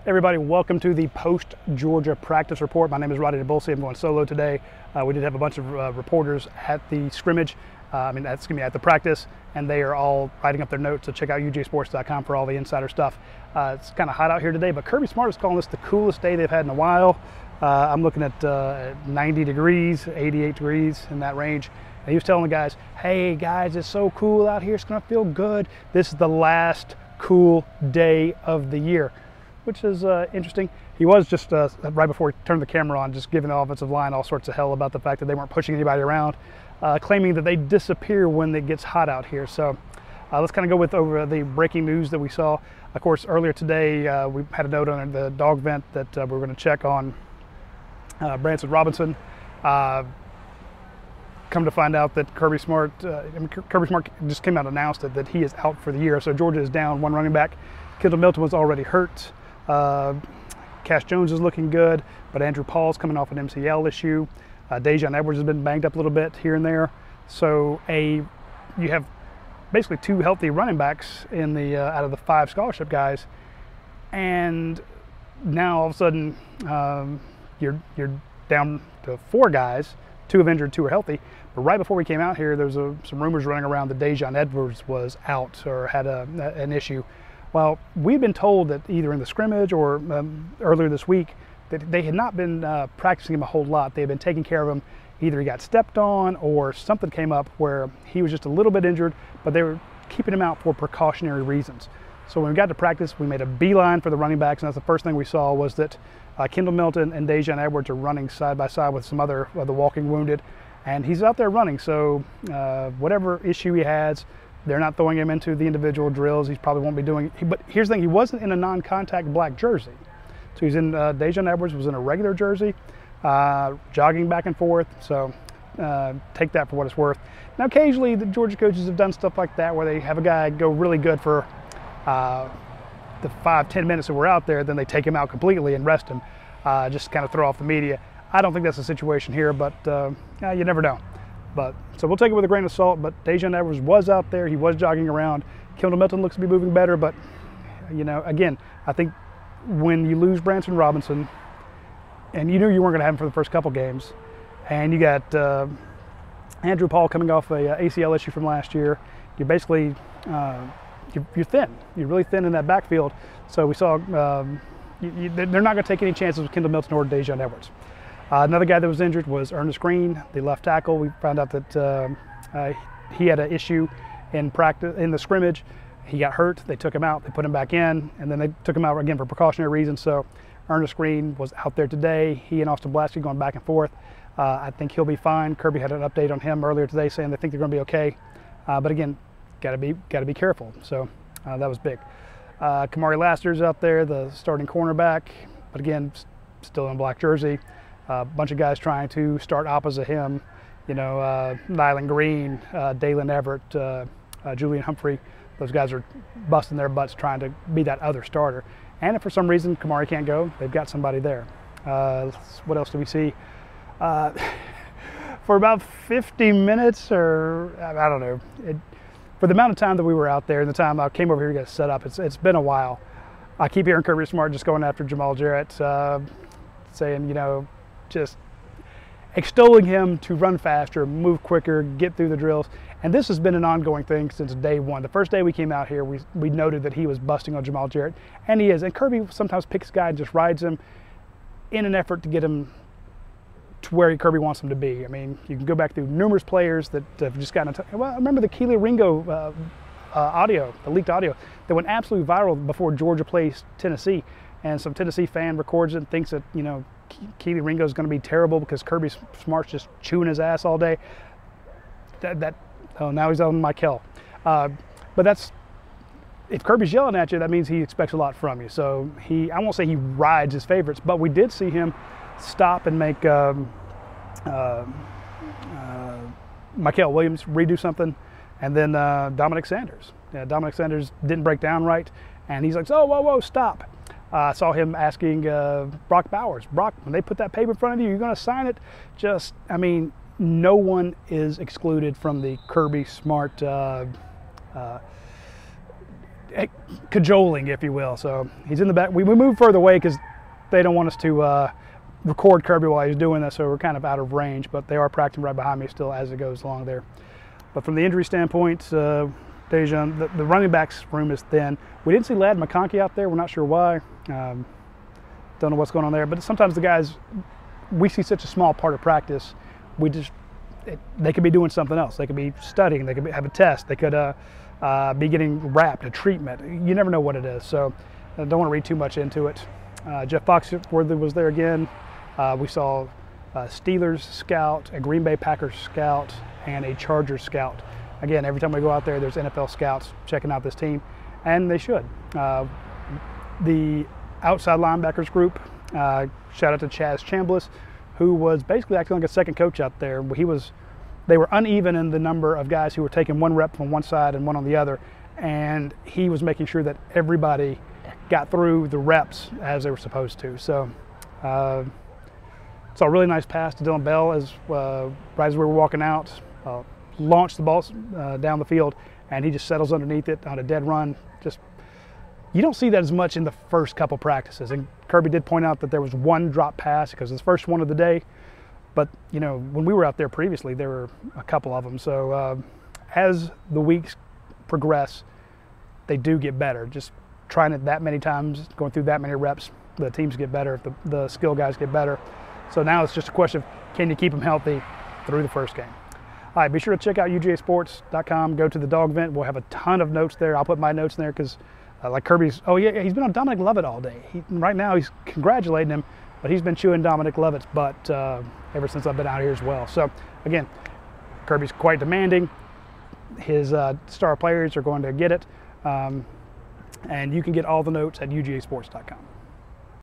Everybody, welcome to the post-Georgia practice report. My name is Roddy DeBulsey. I'm going solo today. We did have a bunch of reporters at the scrimmage, at the practice, and they are all writing up their notes. So check out ujsports.com for all the insider stuff. It's kind of hot out here today, but Kirby Smart is calling this the coolest day they've had in a while. I'm looking at 90 degrees, 88 degrees in that range. And he was telling the guys, hey guys, it's so cool out here. It's going to feel good. This is the last cool day of the year, which is interesting. He was just, right before he turned the camera on, just giving the offensive line all sorts of hell about the fact that they weren't pushing anybody around, claiming that they disappear when it gets hot out here. So let's kind of go with over the breaking news that we saw. Of course, earlier today, we had a note on the dog vent that we were going to check on Branson Robinson. Come to find out that Kirby Smart just came out and announced that he is out for the year. So Georgia is down one running back. Kendall Milton was already hurt. Cash Jones is looking good, but Andrew Paul's coming off an MCL issue. Dejon Edwards has been banged up a little bit here and there. So you have basically two healthy running backs in the out of the 5 scholarship guys, and now all of a sudden you're down to 4 guys. 2 have injured, 2 are healthy. But right before we came out here, there was some rumors running around that Dejon Edwards was out or had an issue. Well, we've been told that either in the scrimmage or earlier this week that they had not been practicing him a whole lot. They had been taking care of him. Either he got stepped on or something came up where he was just a little bit injured, but they were keeping him out for precautionary reasons. So when we got to practice, we made a beeline for the running backs, and that's the first thing we saw was that Kendall Milton and Dejon Edwards are running side by side with some other of the walking wounded, and he's out there running. So whatever issue he has, they're not throwing him into the individual drills. He probably won't be doing it. But here's the thing, he wasn't in a non-contact black jersey. So he's in, Dejon Edwards was in a regular jersey, jogging back and forth. So take that for what it's worth. Now occasionally the Georgia coaches have done stuff like that where they have a guy go really good for the 5-10 minutes that we're out there, then they take him out completely and rest him, just kind of throw off the media. I don't think that's the situation here, but you never know. But so we'll take it with a grain of salt. But Dejon Edwards was out there; he was jogging around. Kendall Milton looks to be moving better, but again, I think when you lose Branson Robinson, and you knew you weren't going to have him for the first couple games, and you got Andrew Paul coming off a ACL issue from last year, you're basically you're thin. You're really thin in that backfield. So we saw they're not going to take any chances with Kendall Milton or Dejon Edwards. Another guy that was injured was Ernest Green, the left tackle. We found out that he had an issue in practice in the scrimmage. He got hurt. They took him out. They put him back in, and then they took him out again for precautionary reasons. So Ernest Green was out there today. He and Austin Blasky going back and forth. I think he'll be fine. Kirby had an update on him earlier today saying they think they're going to be okay. But again, got to be careful. So that was big. Kamari Laster's out there, the starting cornerback, but again, still in a black jersey. A bunch of guys trying to start opposite him. Nyland Green, Dalen Everett, Julian Humphrey. Those guys are busting their butts trying to be that other starter. And if for some reason Kamari can't go, they've got somebody there. What else do we see? For about 50 minutes, or I don't know, for the amount of time that we were out there and the time I came over here to get set up, it's been a while. I keep hearing Kirby Smart just going after Jamal Jarrett, saying, just extolling him to run faster, move quicker, get through the drills. And this has been an ongoing thing since day one. The first day we came out here, we noted that he was busting on Jamal Jarrett, and he is. And Kirby sometimes picks a guy and just rides him in an effort to get him to where Kirby wants him to be. I mean, you can go back through numerous players that have just gotten well, I remember the Keely Ringo audio, the leaked audio, that went absolutely viral before Georgia plays Tennessee. And some Tennessee fan records it and thinks that, Keely Ringo is going to be terrible because Kirby Smart's just chewing his ass all day. Now he's on Michael. But if Kirby's yelling at you, that means he expects a lot from you. So I won't say he rides his favorites, but we did see him stop and make Michael Williams redo something, and then Dominic Sanders. Yeah, Dominic Sanders didn't break down right, and he's like, "Oh, whoa, stop." I saw him asking Brock Bowers, "Brock, when they put that paper in front of you, you're going to sign it?" No one is excluded from the Kirby Smart cajoling, if you will. So he's in the back. We moved further away because they don't want us to record Kirby while he's doing this, so we're kind of out of range, but they are practicing right behind me still as it goes along there. But from the injury standpoint, Dejan, the running backs room is thin. We didn't see Ladd McConkey out there. We're not sure why. Don't know what's going on there. But sometimes the guys, we see such a small part of practice, they could be doing something else. They could be studying. They could have a test. They could be getting wrapped, a treatment. You never know what it is. So I don't want to read too much into it. Jeff Foxworthy was there again. We saw a Steelers scout, a Green Bay Packers scout, and a Chargers scout. Again, every time we go out there, there's NFL scouts checking out this team, and they should. The outside linebackers group, shout out to Chaz Chambliss, who was basically acting like a second coach out there. They were uneven in the number of guys who were taking one rep from one side and one on the other, and he was making sure that everybody got through the reps as they were supposed to. So saw a really nice pass to Dylan Bell right as we were walking out, launched the ball down the field, and he just settles underneath it on a dead run. You don't see that as much in the first couple practices. And Kirby did point out that there was one drop pass because it's the first one of the day. But, you know, when we were out there previously, there were a couple of them. So as the weeks progress, they do get better. Just trying it that many times, going through that many reps, the teams get better, the skill guys get better. So now it's just a question of, can you keep them healthy through the first game? All right, be sure to check out UGAsports.com. Go to the dog vent. We'll have a ton of notes there. I'll put my notes in there because like Kirby's, oh yeah, he's been on Dominic Lovett all day. Right now he's congratulating him, but he's been chewing Dominic Lovett's butt ever since I've been out here as well. So again, Kirby's quite demanding. His star players are going to get it. And you can get all the notes at UGAsports.com.